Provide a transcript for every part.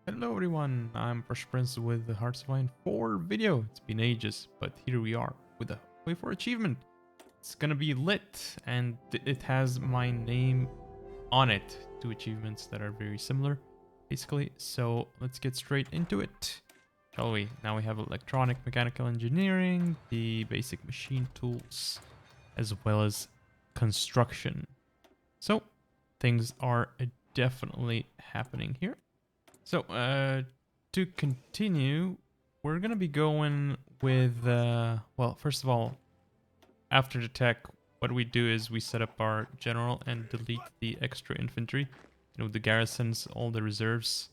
Hello everyone, I'm PrussianPrince with the Hearts of Iron 4 video. It's been ages, but here we are with the HOI4 Achievement. It's gonna be lit, and it has my name on it. Two achievements that are very similar, basically. So let's get straight into it, shall we? Now we have electronic mechanical engineering, the basic machine tools, as well as construction. So things are definitely happening here. So, to continue, we're gonna be going with, well, first of all, after the tech, what we do is we set up our general and delete the extra infantry, the garrisons, all the reserves.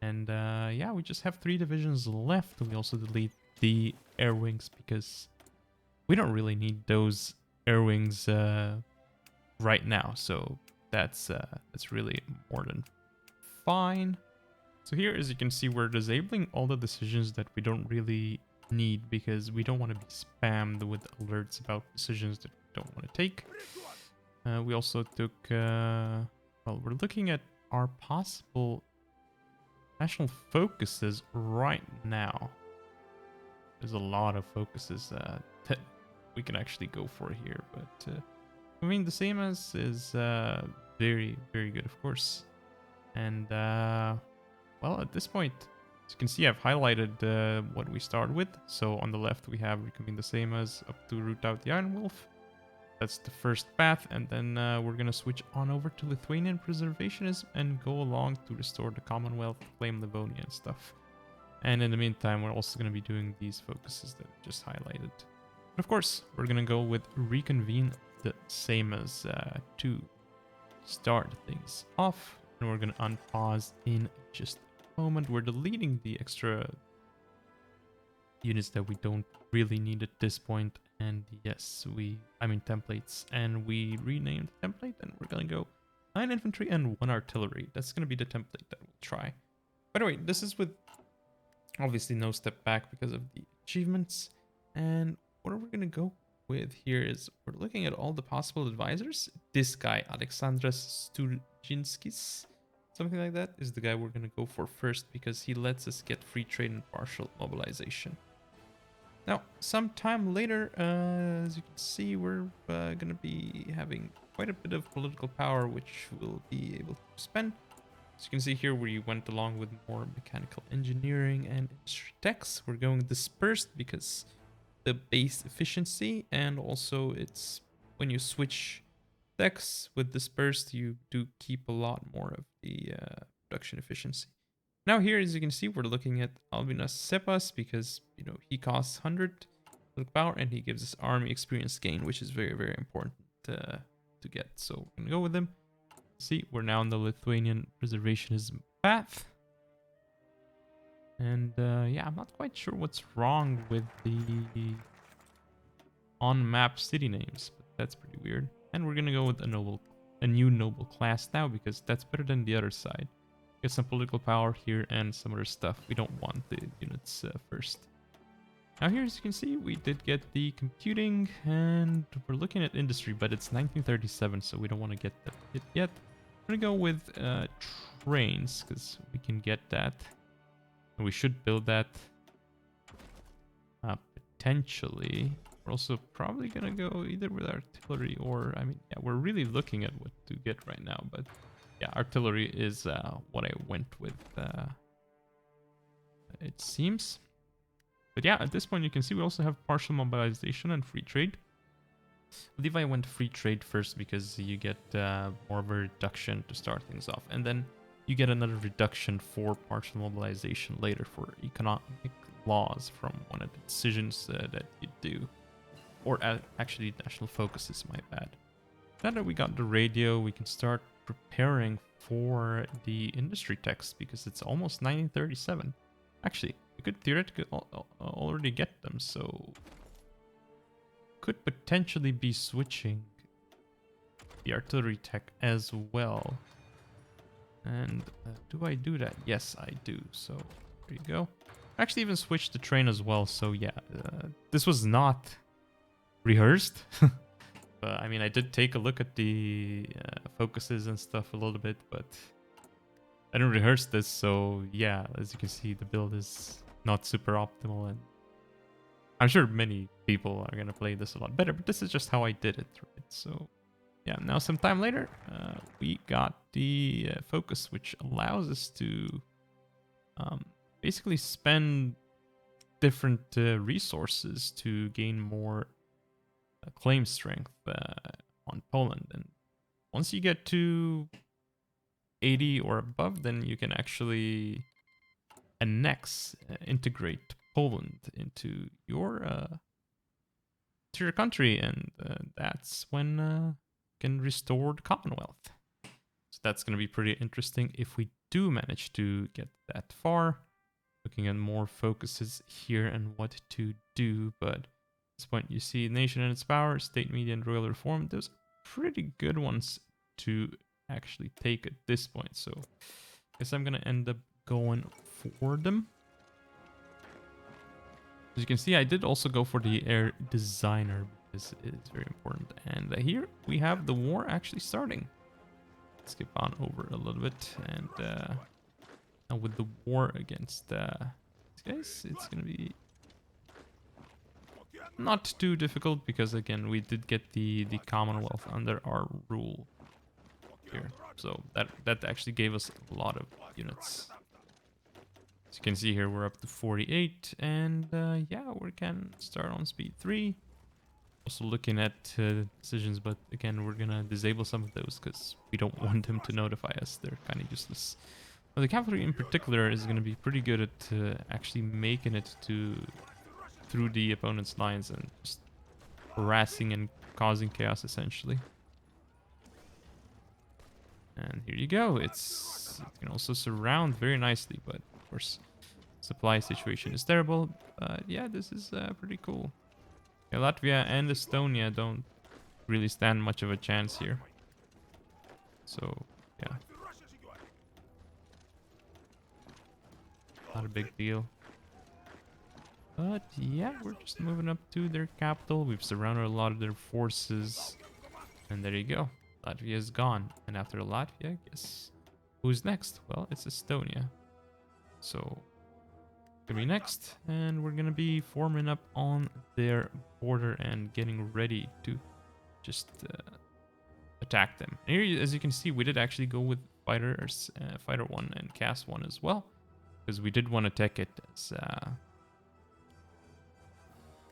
And, yeah, we just have 3 divisions left. We also delete the air wings because we don't really need those air wings, right now. So that's really more than fine. So here, as you can see, we're disabling all the decisions that we don't really need because we don't want to be spammed with alerts about decisions that we don't want to take. We also took, well, we're looking at our possible national focuses right now. There's a lot of focuses that we can actually go for here, but I mean, the same as is very, very good, of course. And, well, at this point, as you can see, I've highlighted what we start with. So on the left, we have reconvene the same as up to root out the Iron Wolf. That's the first path. And then we're going to switch on over to Lithuanian preservationism and go along to restore the Commonwealth, claim Livonia and stuff. And in the meantime, we're also going to be doing these focuses that I just highlighted. But of course, we're going to go with reconvene the same as to start things off. And we're going to unpause in just a moment. We're deleting the extra units that we don't really need at this point. And yes, templates. And we renamed the template, and we're going to go 9 infantry and 1 artillery. That's going to be the template that we'll try. By the way, this is with obviously no step back because of the achievements. And what we're going to go with here is we're looking at all the possible advisors. This guy, Alexandras Sturzinskis, something like that, is the guy we're going to go for first because he lets us get free trade and partial mobilization. Now, sometime later, as you can see, we're going to be having quite a bit of political power, which we'll be able to spend. As you can see here, we went along with more mechanical engineering and industry techs. We're going dispersed because the base efficiency, and also it's when you switch techs with dispersed, you do keep a lot more of the production efficiency. Now here, as you can see, we're looking at Albinas Sepas because, he costs 100 power and he gives us army experience gain, which is very, very important to get. So we're going to go with him. See, we're now on the Lithuanian preservationism path. And yeah, I'm not quite sure what's wrong with the on-map city names, but that's pretty weird. And we're going to go with a new noble class now because that's better than the other side. Get some political power here and some other stuff. We don't want the units first. Now here, as you can see, we did get the computing, and we're looking at industry, but it's 1937, so we don't want to get that hit yet. We're going to go with trains, because we can get that. And we should build that potentially. We're also probably going to go either with artillery or, yeah, we're really looking at what to get right now, but yeah, artillery is what I went with, it seems. But yeah, at this point you can see we also have partial mobilization and free trade. I believe I went free trade first because you get more of a reduction to start things off. And then you get another reduction for partial mobilization later for economic laws from one of the decisions that you do. Or actually national focuses, my bad. Now that we got the radio, we can start preparing for the industry text because it's almost 1937. Actually, we could theoretically already get them, so could potentially be switching the artillery tech as well. And do I do that? Yes, I do. So there you go. I actually even switched the train as well. So yeah, this was not rehearsed. But I did take a look at the focuses and stuff a little bit, but I didn't rehearse this, so yeah, as you can see, the build is not super optimal, and I'm sure many people are gonna play this a lot better, but this is just how I did it, right? So yeah, now some time later, we got the focus, which allows us to basically spend different resources to gain more claim strength on Poland. And once you get to 80 or above, then you can actually annex, integrate Poland into your country, and that's when you can restore the Commonwealth. So that's going to be pretty interesting if we do manage to get that far. Looking at more focuses here and what to do, but at this point you see nation and its power, state, media, and royal reform. Those are pretty good ones to actually take at this point, so I guess I'm gonna end up going for them. As you can see, I did also go for the air designer because it's very important. And here we have the war actually starting. Let's skip on over a little bit, and now with the war against these guys, it's gonna be not too difficult because again we did get the Commonwealth under our rule here, so that actually gave us a lot of units. As you can see here, we're up to 48, and yeah, we can start on speed 3. Also looking at decisions, but again, we're gonna disable some of those because we don't want them to notify us. They're kind of useless. Well, the cavalry in particular is going to be pretty good at actually making it through the opponent's lines and just harassing and causing chaos, essentially. And here you go. It can also surround very nicely, but of course, supply situation is terrible. But yeah, this is pretty cool. Yeah, Latvia and Estonia don't really stand much of a chance here. So yeah. Not a big deal. But yeah, we're just moving up to their capital. We've surrounded a lot of their forces. And there you go. Latvia is gone. And after Latvia, I guess, who's next? Well, it's Estonia. So, gonna be next. And we're gonna be forming up on their border and getting ready to just attack them. And here, as you can see, we did actually go with fighters, fighter 1 and CAS 1 as well. Because we did want to take it as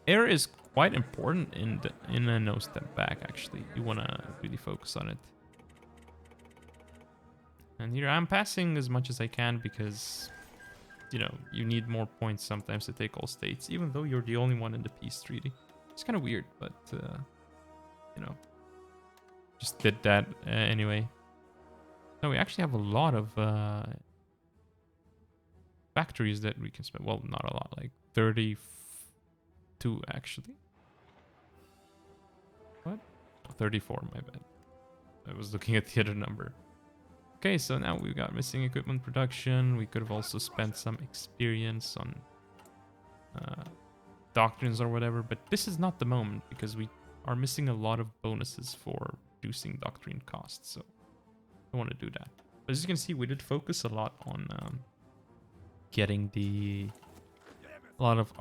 air is quite important in a no step back. Actually, you want to really focus on it. And here I'm passing as much as I can because you know you need more points sometimes to take all states, even though you're the only one in the peace treaty. It's kind of weird, but you know, just did that anyway. No, we actually have a lot of factories that we can spend. Well, not a lot, like 32 actually. What? 34, my bad. I was looking at the other number. Okay, so now we've got missing equipment production. We could have also spent some experience on doctrines or whatever, but this is not the moment because we are missing a lot of bonuses for reducing doctrine costs, so I want to do that. But as you can see, we did focus a lot on getting a lot of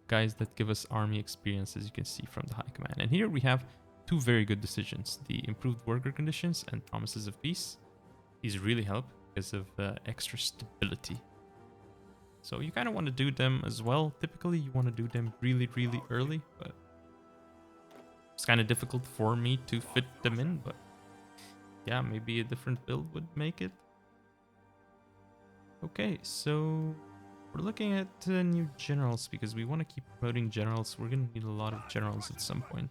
guys that give us army experience, as you can see from the high command. And here we have two very good decisions: the improved worker conditions and promises of peace. These really help because of extra stability. So you kind of want to do them as well. Typically you want to do them really early, but it's kind of difficult for me to fit them in. But yeah, maybe a different build would make it. Okay, so we're looking at new generals because we want to keep promoting generals. We're going to need a lot of generals at some point.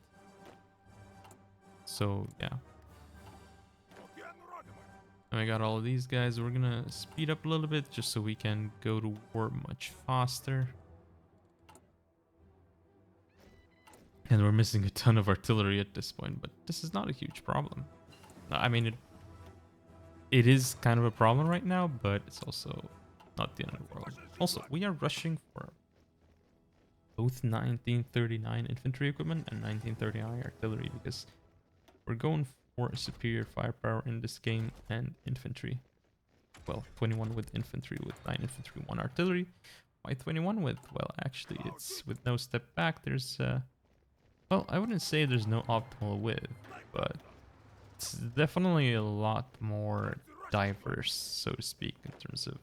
So, yeah. And we got all of these guys. We're going to speed up a little bit just so we can go to war much faster. And we're missing a ton of artillery at this point, but this is not a huge problem. I mean, it is kind of a problem right now, but it's also not the end of the world. Also, we are rushing for both 1939 infantry equipment and 1939 artillery because we're going for superior firepower in this game and infantry. well, 21 with infantry with 9 infantry, 1 artillery. Why 21 with? Well, actually, it's with no step back. There's, well, I wouldn't say there's no optimal width, but it's definitely a lot more diverse, so to speak, in terms of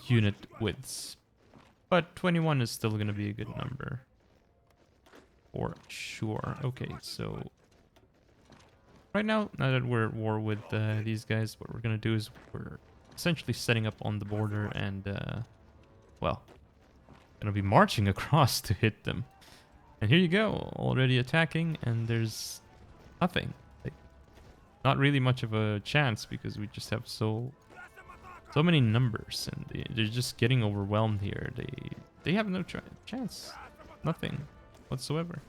unit widths. But 21 is still going to be a good number. For sure. Okay, so right now that we're at war with these guys, what we're going to do is we're essentially setting up on the border and, well, going to be marching across to hit them. And here you go, already attacking, and there's nothing. Like, not really much of a chance because we just have so many numbers, and they're just getting overwhelmed here. They have no chance, nothing whatsoever.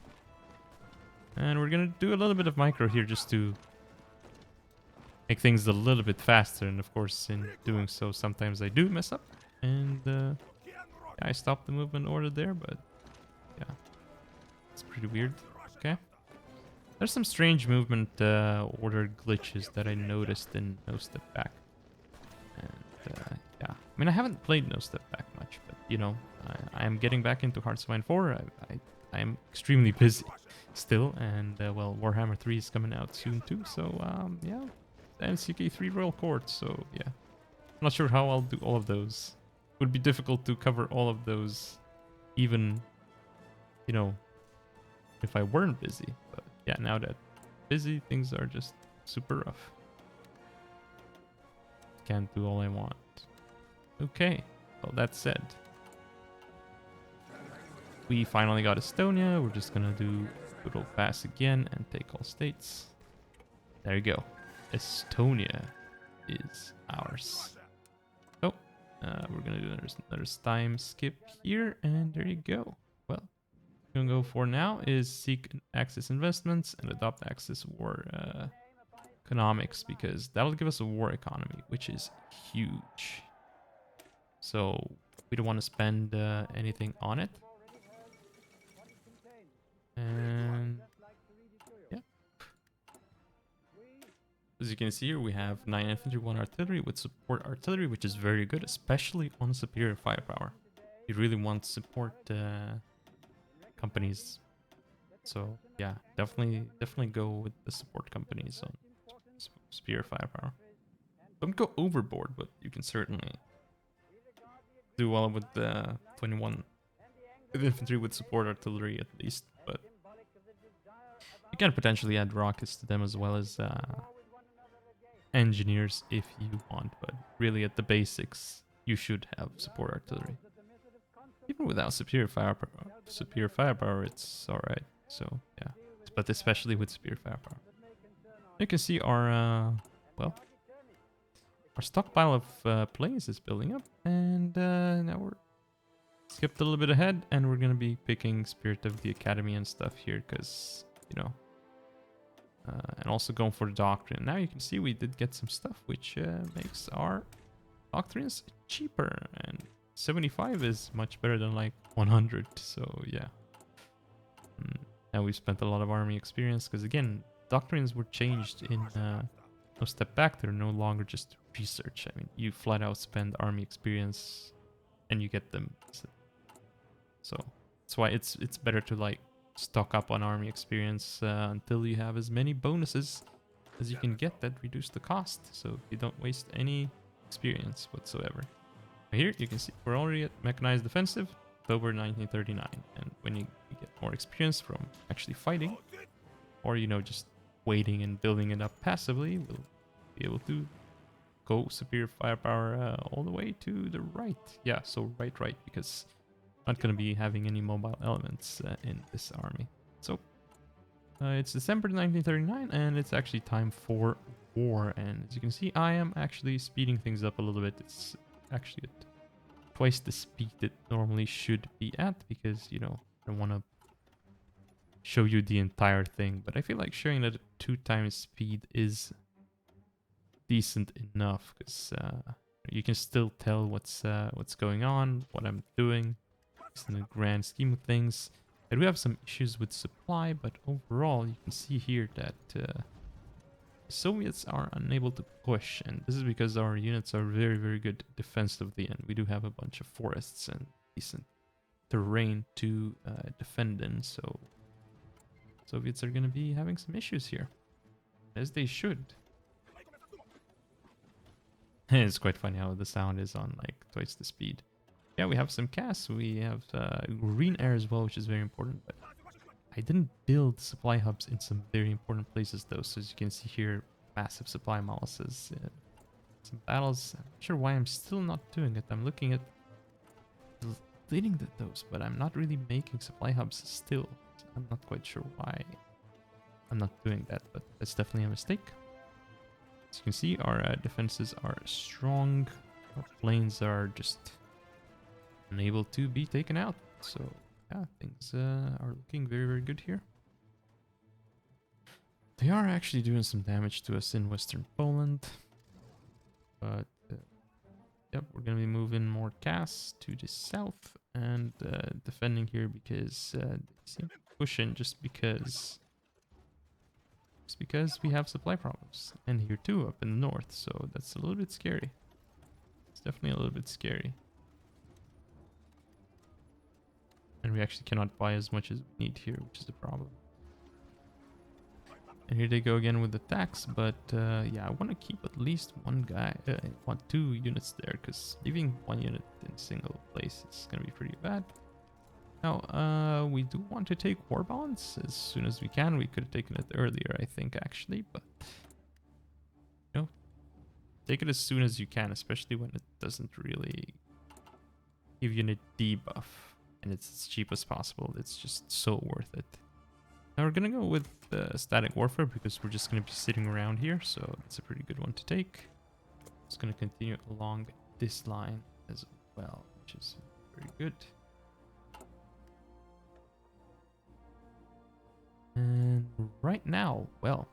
And we're gonna do a little bit of micro here just to make things a little bit faster. And of course, in doing so, sometimes I do mess up, and yeah, I stopped the movement order there, but yeah. It's pretty weird. Okay. There's some strange movement order glitches that I noticed in No Step Back. And yeah. I mean, I haven't played No Step Back much, but you know, I am getting back into Hearts of Iron 4. I am extremely busy still, and well, Warhammer 3 is coming out soon too. So yeah, and CK3 Royal Court. So yeah, I'm not sure how I'll do all of those. It would be difficult to cover all of those, even, you know, if I weren't busy. But yeah, now that busy, things are just super rough. Can't do all I want. Okay, well, that said, we finally got Estonia. We're just gonna do good old pass again and take all states. There you go. Estonia is ours. Oh, we're gonna do another time skip here, and there you go. Well, we're gonna go for now is seek Axis investments and adopt Axis war economics, because that'll give us a war economy, which is huge. So we don't want to spend anything on it. And yeah, as you can see here, we have 9 infantry, 1 artillery with support artillery, which is very good, especially on superior firepower. You really want support companies. So yeah, definitely go with the support companies on superior firepower. Don't go overboard, but you can certainly do well with the 21 with infantry with support artillery at least. But you can potentially add rockets to them as well as engineers if you want. But really, at the basics, you should have support artillery. Even without superior firepower, it's all right. So yeah, but especially with superior firepower. You can see our well, our stockpile of planes is building up, and now we're skipped a little bit ahead, and we're gonna be picking Spirit of the Academy and stuff here, because you know, and also going for the doctrine. Now you can see we did get some stuff, which makes our doctrines cheaper, and 75 is much better than like 100. So yeah. Now we've spent a lot of army experience, because again, doctrines were changed in No Step Back. They're no longer just research. I mean, you flat out spend army experience and you get them. So that's why it's better to like stock up on army experience until you have as many bonuses as you can get that reduce the cost, so you don't waste any experience whatsoever. Here you can see we're already at mechanized defensive, October 1939, and when you get more experience from actually fighting, or you know, just waiting and building it up passively, we'll be able to go superior firepower all the way to the right. Yeah, so right, because I'm not going to be having any mobile elements in this army. So it's December 1939, and it's actually time for war. And as you can see, I am actually speeding things up a little bit. It's actually at twice the speed it normally should be at, because, you know, I don't want to show you the entire thing, but I feel like showing it at 2 times speed is decent enough, because you can still tell what's going on, what I'm doing in the grand scheme of things. I do have some issues with supply, but overall you can see here that Soviets are unable to push, and this is because our units are very, very good defensively, and we do have a bunch of forests and decent terrain to defend in, so Soviets are going to be having some issues here, as they should. It's quite funny how the sound is on like twice the speed. Yeah, we have some casts, we have green air as well, which is very important, but I didn't build supply hubs in some very important places though, so as you can see here, massive supply molasses, some battles. I'm not sure why I'm still not doing it. I'm looking at leading those, but I'm not really making supply hubs still. I'm not quite sure why I'm not doing that, but that's definitely a mistake. As you can see, our defenses are strong. Our planes are just unable to be taken out. So yeah, things are looking very, very good here. They are actually doing some damage to us in Western Poland. But yep, we're going to be moving more casts to the south and defending here because they seem to push in just because we have supply problems. And here too, up in the north. So that's a little bit scary. It's definitely a little bit scary. And we actually cannot buy as much as we need here, which is the problem. And here they go again with the tax, but yeah, I want to keep at least one guy, two units there, because leaving one unit in a single place is going to be pretty bad. Now, we do want to take war bonds as soon as we can. We could have taken it earlier, I think, actually, but you know, take it as soon as you can, especially when it doesn't really give you a debuff. And it's as cheap as possible. It's just so worth it. Now we're gonna go with static warfare because we're just gonna be sitting around here, so it's a pretty good one to take. It's gonna continue along this line as well, which is very good. And right now, well,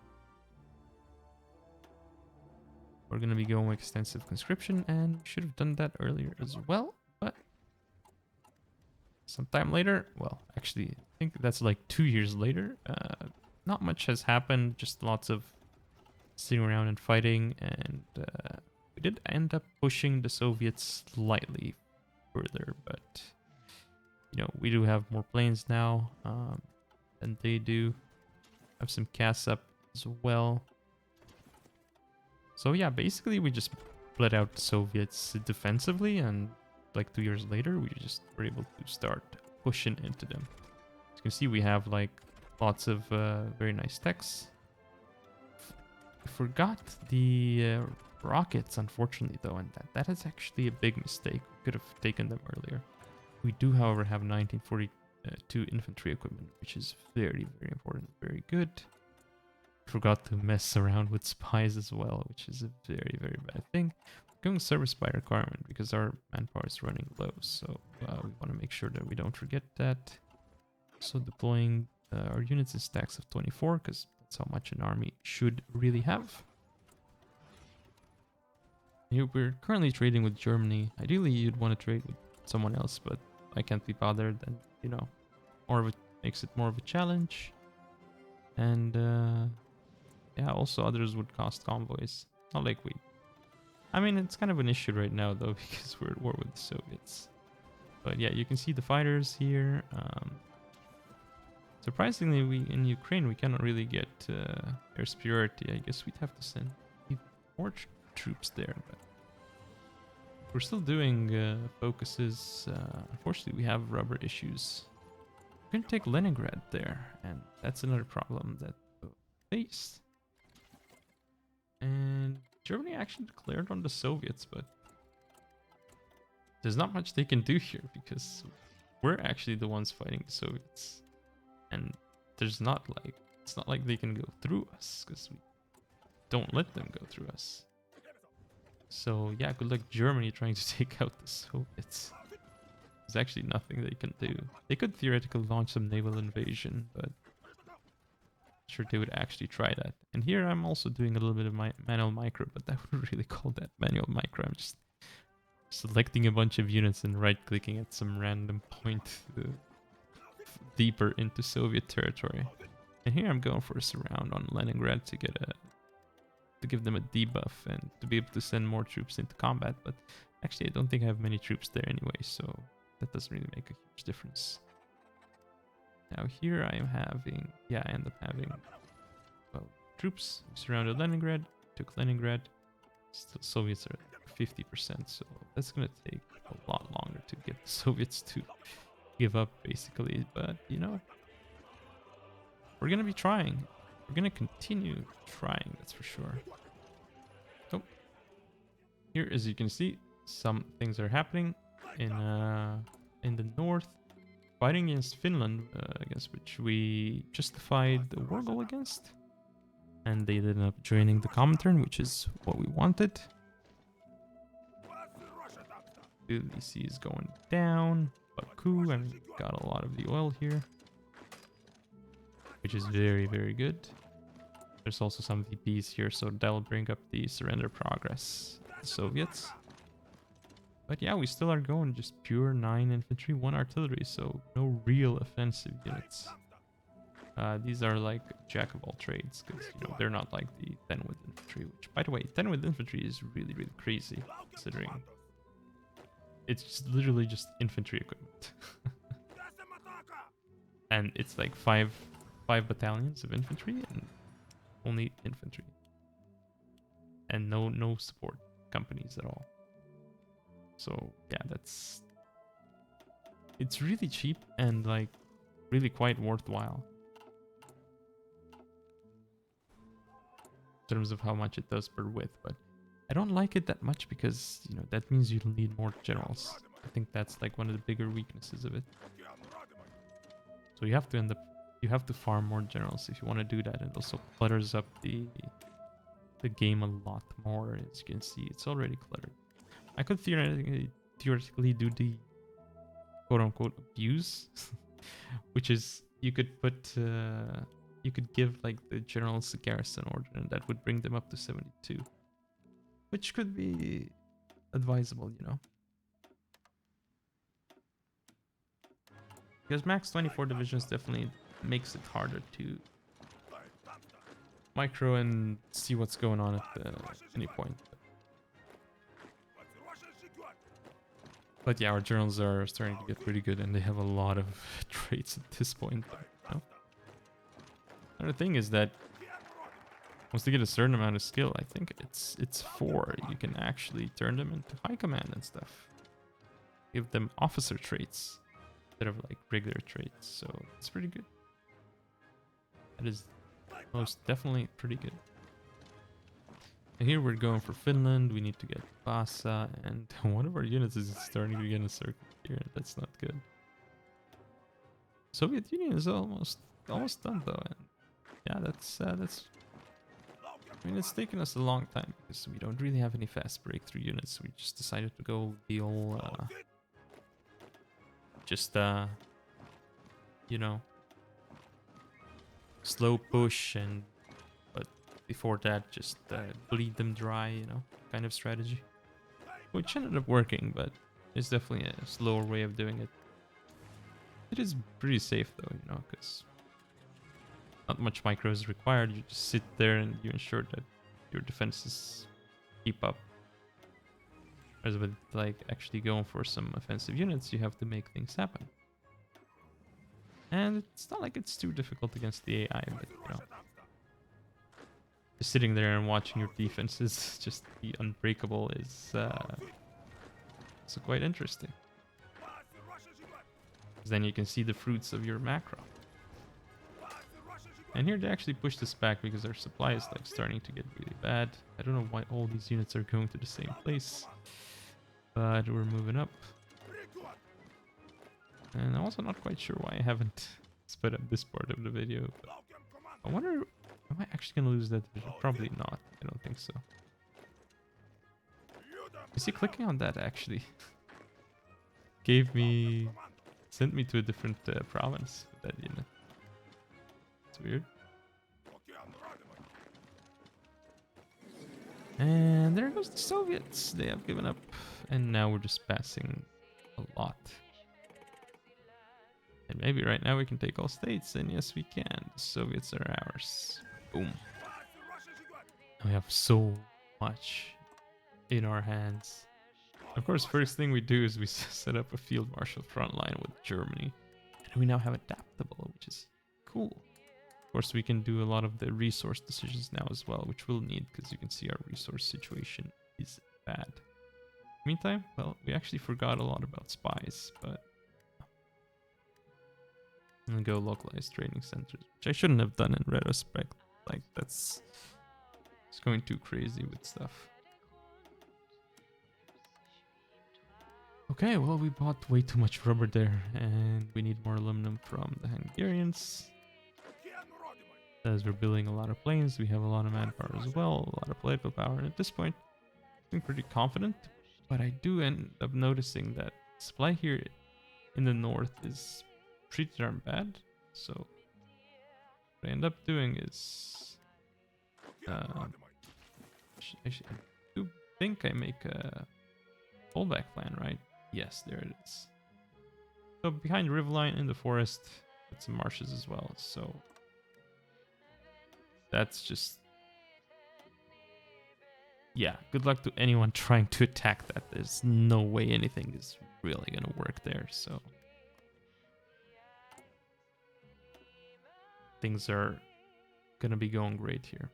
we're gonna be going with extensive conscription, and we should have done that earlier as well, but sometime later, well, actually, I think that's like 2 years later. Not much has happened, just lots of sitting around and fighting, and we did end up pushing the Soviets slightly further, but you know, we do have more planes now than they do. Have some casts up as well. So yeah, basically we just bled out the Soviets defensively, and like 2 years later, we just were able to start pushing into them. As you can see, we have like lots of very nice techs. I forgot the rockets, unfortunately, though, and that is actually a big mistake. We could have taken them earlier. We do, however, have 1942 infantry equipment, which is very, very important, very good. Forgot to mess around with spies as well, which is a very, very bad thing. Going service by requirement because our manpower is running low, so we want to make sure that we don't forget that. So deploying our units in stacks of 24 because that's how much an army should really have. Here we're currently trading with Germany. Ideally you'd want to trade with someone else, but I can't be bothered, and you know, makes it more of a challenge. And yeah, also others would cost convoys. Not like I mean, it's kind of an issue right now, though, because we're at war with the Soviets. But yeah, you can see the fighters here. Surprisingly, in Ukraine, we cannot really get air superiority. I guess we'd have to send more troops there. But we're still doing focuses. Unfortunately, we have rubber issues. We're going to take Leningrad there, and that's another problem that we face. And Germany actually declared on the Soviets, but there's not much they can do here because we're actually the ones fighting the Soviets. And it's not like they can go through us because we don't let them go through us. So yeah, good luck Germany trying to take out the Soviets. There's actually nothing they can do. They could theoretically launch some naval invasion, but sure they would actually try that. And here I'm also doing a little bit of my manual micro, but I wouldn't really call that manual micro. I'm just selecting a bunch of units and right clicking at some random point deeper into Soviet territory. And here I'm going for a surround on Leningrad to get a to give them a debuff and to be able to send more troops into combat. But actually, I don't think I have many troops there anyway, so that doesn't really make a huge difference. Now here I am having, yeah, I end up having, well, troops. We surrounded Leningrad, took Leningrad. Still, Soviets are at 50%, so that's gonna take a lot longer to get the Soviets to give up, basically. But you know, we're gonna be trying. We're gonna continue trying, that's for sure. So here, as you can see, some things are happening in the north, fighting against Finland, against which we justified the war goal against, and they ended up joining the Comintern, which is what we wanted. Tbilisi is going down. Baku, and we got a lot of the oil here, which is very, very good. There's also some VPs here, so that'll bring up the surrender progress of the Soviets. But yeah, we still are going just pure 9 infantry, 1 artillery, so no real offensive units. These are like jack of all trades, because you know they're not like the 10 with infantry, which, by the way, 10 with infantry is really, really crazy, considering it's just literally just infantry equipment. And it's like five battalions of infantry and only infantry. And no support companies at all. So yeah, it's really cheap and like really quite worthwhile in terms of how much it does per width, but I don't like it that much because, you know, that means you'll need more generals. I think that's like one of the bigger weaknesses of it. So you have to farm more generals if you want to do that. It also clutters up the game a lot more. As you can see, it's already cluttered. I could theoretically do the quote-unquote abuse, which is you could give like the generals a garrison order, and that would bring them up to 72, which could be advisable, you know. Because max 24 divisions definitely makes it harder to micro and see what's going on at any point. But yeah, our generals are starting to get pretty good, and they have a lot of traits at this point. You know? Another thing is that once they get a certain amount of skill, I think it's 4, you can actually turn them into high command and stuff. Give them officer traits instead of like regular traits, so it's pretty good. That is most definitely pretty good. And here we're going for Finland. We need to get Vasa, and one of our units is starting to get a circle here. That's not good. Soviet Union is almost done though, and yeah, that's. I mean, it's taken us a long time because we don't really have any fast breakthrough units. We just decided to go the old, you know, slow push, and but before that, just bleed them dry, you know, kind of strategy. Which ended up working, but it's definitely a slower way of doing it. It is pretty safe though, you know, because not much micro is required. You just sit there and you ensure that your defenses keep up. Whereas with like actually going for some offensive units, you have to make things happen. And it's not like it's too difficult against the AI, but you know, just sitting there and watching your defenses just be unbreakable is so quite interesting. Because then you can see the fruits of your macro. And here they actually pushed us back because our supply is like starting to get really bad. I don't know why all these units are going to the same place, but we're moving up. And I'm also not quite sure why I haven't sped up this part of the video. But I wonder, am I actually going to lose that division? Probably not. I don't think so. You see, clicking on that actually sent me to a different province with that unit. It's weird. And there goes the Soviets. They have given up. And now we're just passing a lot. And maybe right now we can take all states. And yes, we can. The Soviets are ours. Boom. We have so much in our hands. Of course, first thing we do is we set up a field marshal front line with Germany. And we now have adaptable, which is cool. Of course, we can do a lot of the resource decisions now as well, which we'll need because you can see our resource situation is bad. Meantime, well, we actually forgot a lot about spies, but and go localized training centers, which I shouldn't have done in retrospect. Like, that's it's going too crazy with stuff. Okay, well, we bought way too much rubber there, and we need more aluminum from the Hungarians. As we're building a lot of planes, we have a lot of manpower as well, a lot of political power, and at this point, I'm pretty confident. But I do end up noticing that supply here in the north is pretty darn bad. So what I end up doing is actually, I do think I make a fallback plan, right? Yes, there it is. So behind Riverline in the forest, with some marshes as well. So that's just, yeah, good luck to anyone trying to attack that. There's no way anything is really gonna work there. So things are gonna be going great here.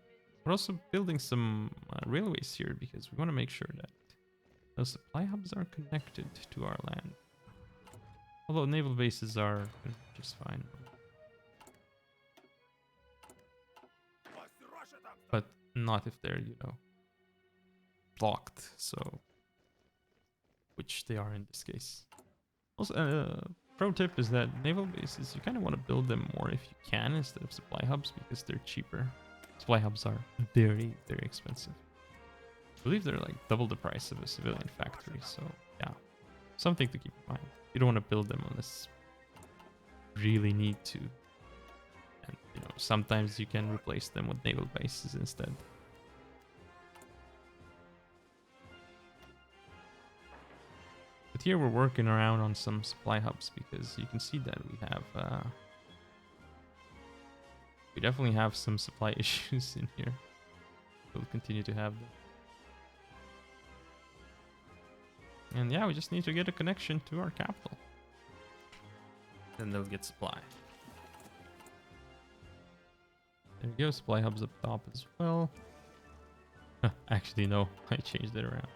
We're also building some railways here because we want to make sure that those supply hubs are connected to our land. Although naval bases are just fine. But not if they're, you know, blocked, so... which they are in this case. Also, pro tip is that naval bases, you kind of want to build them more if you can instead of supply hubs because they're cheaper. Supply hubs are very, very expensive. I believe they're like double the price of a civilian factory, so yeah, something to keep in mind. You don't want to build them unless you really need to. And you know, sometimes you can replace them with naval bases instead. But here we're working around on some supply hubs because you can see that we have we definitely have some supply issues in here. We'll continue to have them. And yeah, we just need to get a connection to our capital. Then they'll get supply. There we go, supply hubs up top as well. Actually, no, I changed it around.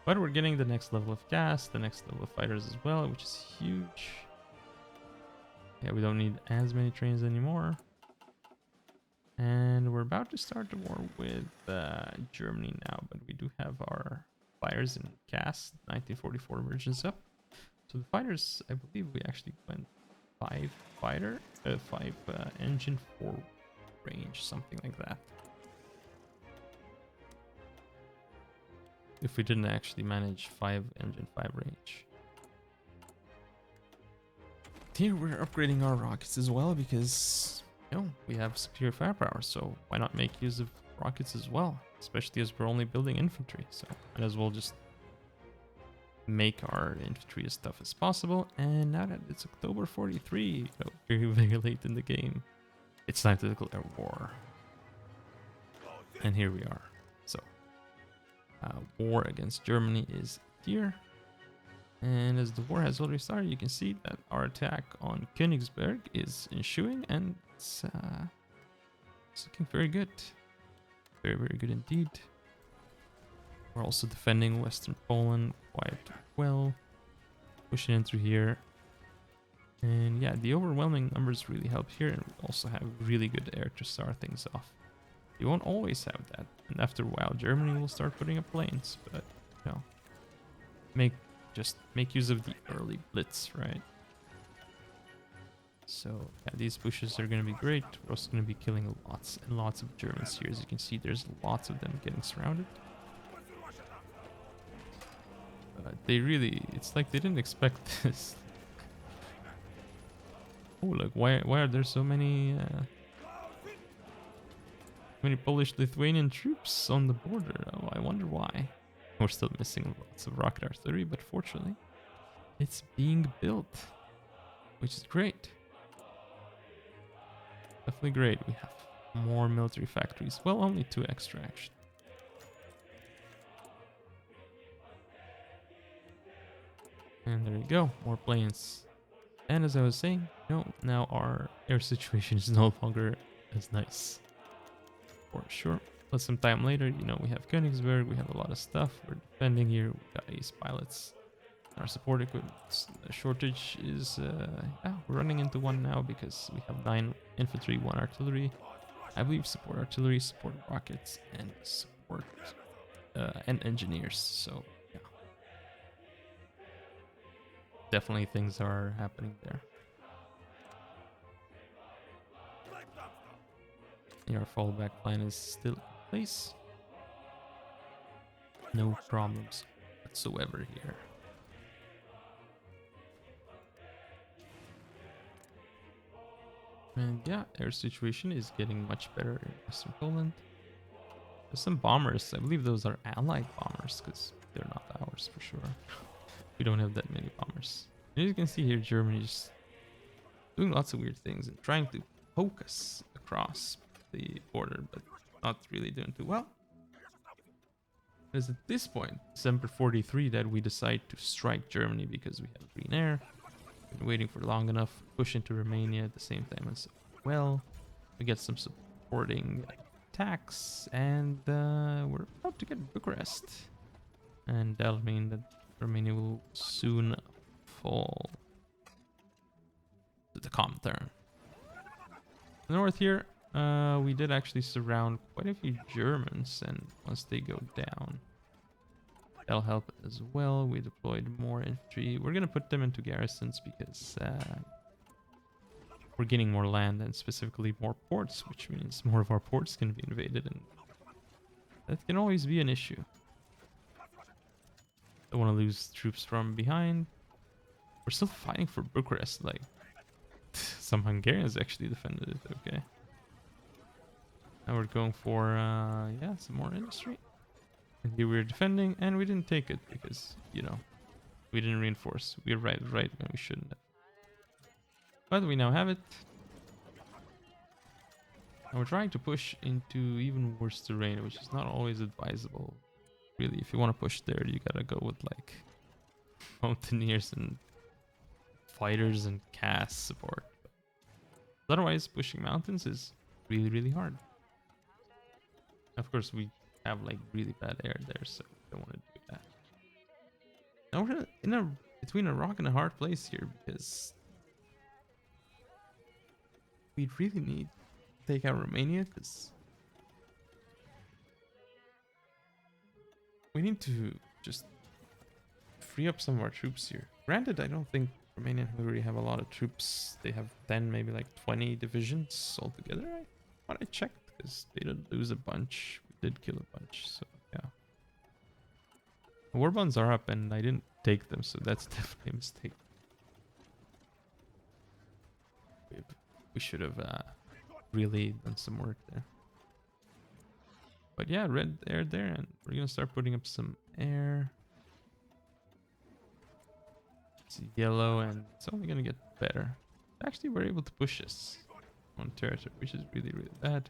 But we're getting the next level of gas, the next level of fighters as well, which is huge. Yeah, we don't need as many trains anymore. And we're about to start the war with Germany now, but we do have our fighters in cast, 1944 versions up. So the fighters, I believe we actually went 5 engine 4 range, something like that. If we didn't actually manage 5 engine 5 range. Here we're upgrading our rockets as well because, you know, we have superior firepower, so why not make use of rockets as well, especially as we're only building infantry, so might as well just make our infantry as tough as possible. And now that it's October 43, you know, very, very late in the game, it's time to declare war. And here we are. So war against Germany is here, and as the war has already started, you can see that our attack on Königsberg is ensuing, and it's looking very good. Very, very good indeed. We're also defending Western Poland quite well, pushing in through here. And yeah, the overwhelming numbers really help here, and we also have really good air to start things off. You won't always have that, and after a while Germany will start putting up planes, but you know, make use of the early blitz, right? So yeah, these pushes are going to be great. We're also going to be killing lots and lots of Germans here. As you can see, there's lots of them getting surrounded. They really, it's like they didn't expect this. Oh look, why are there so many Polish-Lithuanian troops on the border? Oh, I wonder why. We're still missing lots of rocket artillery, but fortunately, it's being built, which is great. Definitely great. We have more military factories. Well, only 2 extra actually. And there you go, more planes. And as I was saying, now our air situation is no longer as nice. For sure. But some time later, we have Königsberg, we have a lot of stuff. We're defending here, we got ace pilots. Our support equipment shortage is, we're running into one now because we have 9 infantry, 1 artillery. I believe support artillery, support rockets, and support and engineers. So yeah, definitely things are happening there. Our fallback plan is still in place. No problems whatsoever here. And yeah, air situation is getting much better in Western Poland. There's some bombers. I believe those are allied bombers because they're not ours for sure. We don't have that many bombers. And as you can see here, Germany is doing lots of weird things and trying to poke us across the border, but not really doing too well. It's at this point, December 43, that we decide to strike Germany because we have green air. Been waiting for long enough, push into Romania at the same time as well. We get some supporting attacks, and we're about to get Bucharest. And that'll mean that Romania will soon fall to the Comintern. North here, we did actually surround quite a few Germans, and once they go down, that'll help as well. We deployed more infantry. We're gonna put them into garrisons because we're getting more land and specifically more ports, which means more of our ports can be invaded, and that can always be an issue. Don't want to lose troops from behind. We're still fighting for Bucharest, like some Hungarians actually defended it, okay. Now we're going for, yeah, some more industry. And here we're defending, and we didn't take it because, we didn't reinforce. We arrived right when we shouldn't have. But we now have it. And we're trying to push into even worse terrain, which is not always advisable. Really, if you want to push there, you gotta go with, like, mountaineers and fighters and cast support. But otherwise, pushing mountains is really, really hard. Of course, we have like really bad air there, so we don't want to do that. Now we're between a rock and a hard place here because we really need to take out Romania because we need to just free up some of our troops here. Granted, I don't think Romania and Hungary have a lot of troops. They have 10, maybe like 20 divisions altogether. I thought I checked because they didn't lose a bunch. We did kill a bunch, so yeah. The war bonds are up and I didn't take them, so that's definitely a mistake. We should have really done some work there. But yeah, red air there, and we're gonna start putting up some air. It's yellow, and it's only gonna get better. Actually, we're able to push this on territory, which is really, really bad.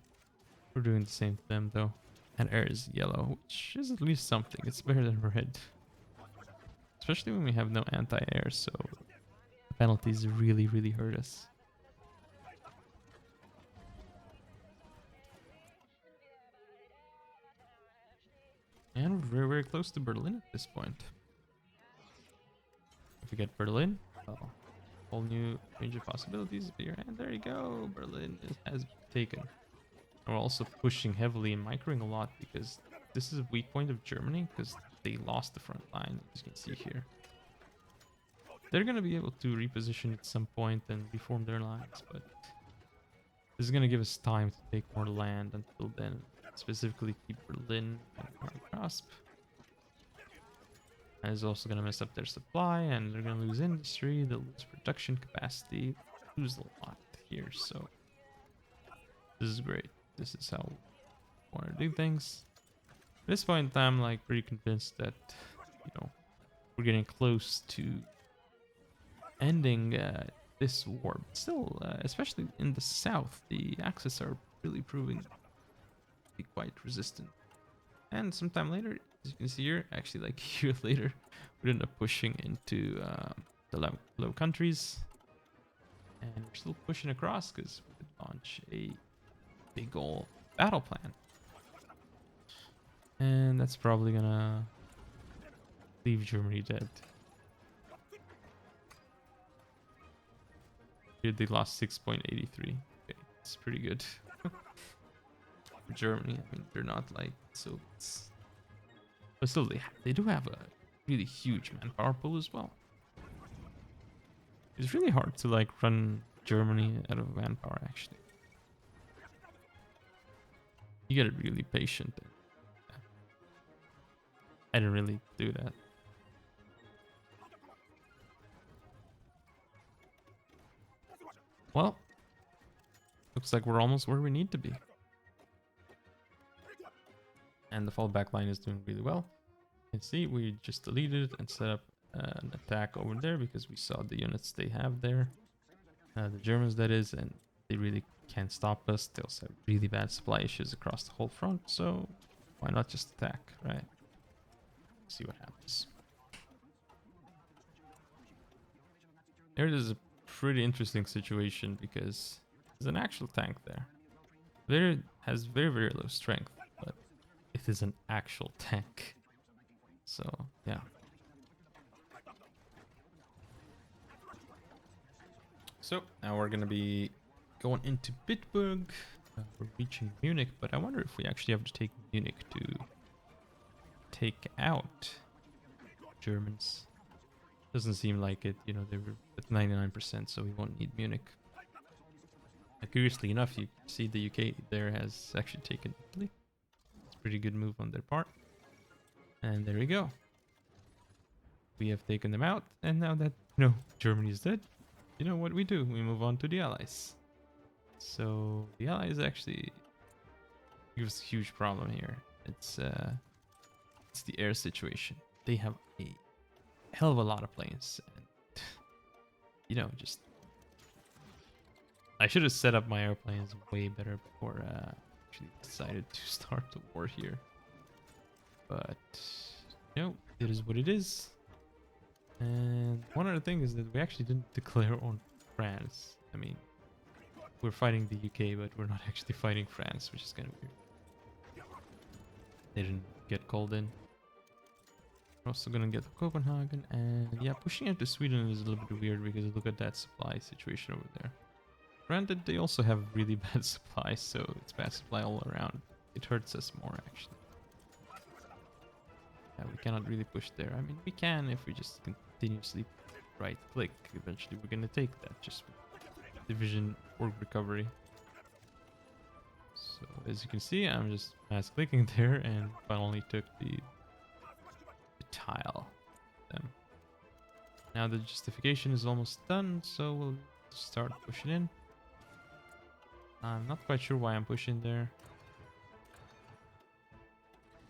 We're doing the same to them though. And air is yellow, which is at least something. It's better than red. Especially when we have no anti-air, so the penalties really, really hurt us. And we're very, very close to Berlin at this point. If we get Berlin, well, whole new range of possibilities appear. And there you go, Berlin has been taken. And we're also pushing heavily and microing a lot because this is a weak point of Germany because they lost the front line, as you can see here. They're going to be able to reposition at some point and reform their lines, but this is going to give us time to take more land until then. Specifically keep Berlin and our grasp. And it's also going to mess up their supply, and they're going to lose industry, they'll lose production capacity, lose a lot here, so this is great. This is how we want to do things. At this point in time, I'm like pretty convinced that, we're getting close to ending this war. But still, especially in the south, the Axis are really proving be quite resistant. And sometime later, As you can see here, actually like a year later, we ended up pushing into the low countries. And we're still pushing across because we could launch a big ol' battle plan. And that's probably gonna leave Germany dead. Here they lost 6.83. Okay, it's pretty good. For Germany, I mean, they're not like so. But still, they do have a really huge manpower pool as well. It's really hard to like run Germany out of manpower. Actually, you gotta be really patient. I didn't really do that. Well, looks like we're almost where we need to be. And the fallback line is doing really well. You can see we just deleted and set up an attack over there because we saw the units they have there. The Germans, that is, and they really can't stop us. They also have really bad supply issues across the whole front, so why not just attack, right? See what happens. There is a pretty interesting situation because there's an actual tank there. There has very, very low strength, but it is an actual tank. So, yeah. So, now we're going to be going into Bitburg. We're reaching Munich, but I wonder if we actually have to take Munich to take out Germans. Doesn't seem like it, you know, they were at 99%, so we won't need Munich. Curiously enough, you see the UK there has actually taken Italy. It's a pretty good move on their part. And there we go. We have taken them out, and now that, you know, Germany is dead, you know what we do? We move on to the Allies. So the Allies actually give us a huge problem here. It's the air situation. They have a hell of a lot of planes, and you know, just I should have set up my airplanes way better before actually decided to start the war here. But you know, it is what it is. And one other thing is that we actually didn't declare on France. I mean, we're fighting the UK, but we're not actually fighting France, which is kind of weird. They didn't get called in. We're also gonna get Copenhagen, and yeah, pushing into Sweden is a little bit weird because look at that supply situation over there. Granted, they also have really bad supply, so it's bad supply all around. It hurts us more, actually. Yeah, we cannot really push there. I mean, we can if we just continuously right-click. Eventually, we're gonna take that just with division org recovery. So, as you can see, I'm just mass-clicking there and finally took the tile. Now the justification is almost done, so we'll start pushing in. I'm not quite sure why I'm pushing there.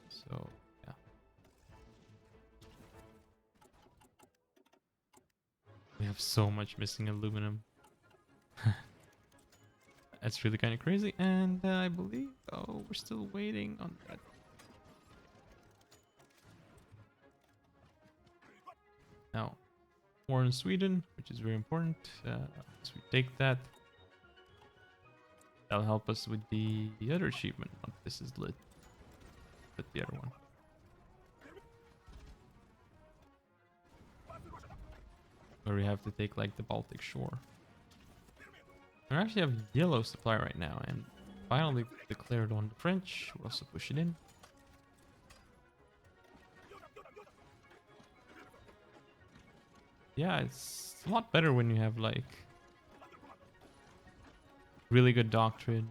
So, yeah. We have so much missing aluminum. That's really kind of crazy. And I believe, oh, we're still waiting on that. Now, war in Sweden, which is very important. So we take that. That'll help us with the other achievement. Oh, this is lit. But the other one. Where we have to take like the Baltic shore. We actually have yellow supply right now, and finally declared on the French. We'll also push it in. Yeah, it's a lot better when you have like really good doctrine,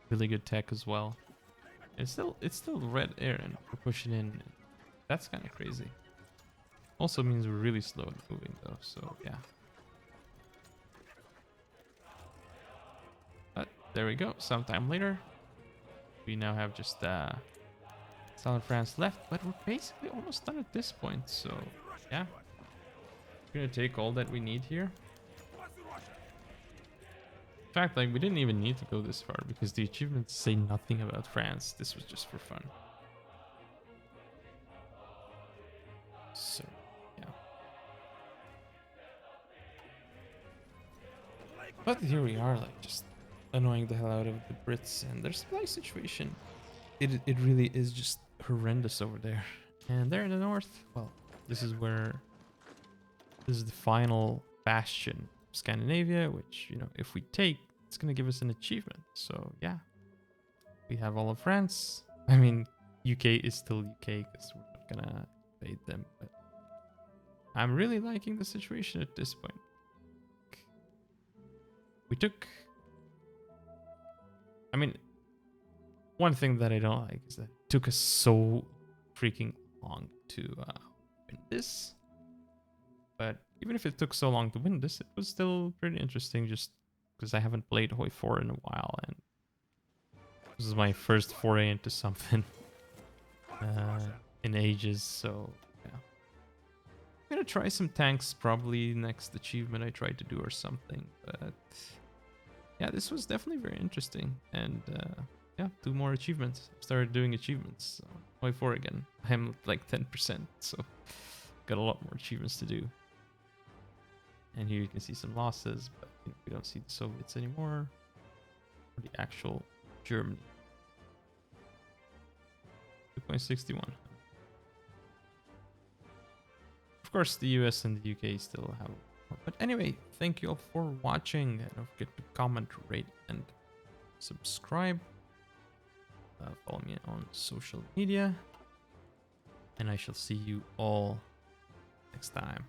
really good tech as well. It's still red air, and we're pushing in. That's kind of crazy. Also means we're really slow at moving though, so yeah. But there we go. Sometime later, we now have just Southern France left, but we're basically almost done at this point. So yeah, we're gonna take all that we need here. In fact, like we didn't even need to go this far because the achievements say nothing about France. This was just for fun. But here we are, like, just annoying the hell out of the Brits and their supply situation. It really is just horrendous over there. And there in the north, well, this is the final bastion of Scandinavia, which, you know, if we take, it's gonna give us an achievement. So yeah, we have all of France. I mean, UK is still UK because we're not gonna invade them, but I'm really liking the situation at this point. We took, I mean, one thing that I don't like is that it took us so freaking long to win this. But even if it took so long to win this, it was still pretty interesting just because I haven't played HOI4 in a while and this is my first foray into something in ages, so yeah. I'm gonna try some tanks, probably next achievement I try to do or something, but yeah, this was definitely very interesting, and yeah, 2 more achievements. Started doing achievements. So HOI4 again. I'm like 10%, so got a lot more achievements to do. And here you can see some losses, but you know, we don't see the Soviets anymore. Or the actual Germany. 2.61. Of course, the US and the UK still have more. But anyway, thank you all for watching. Don't forget to comment, rate, and subscribe. Follow me on social media. And I shall see you all next time.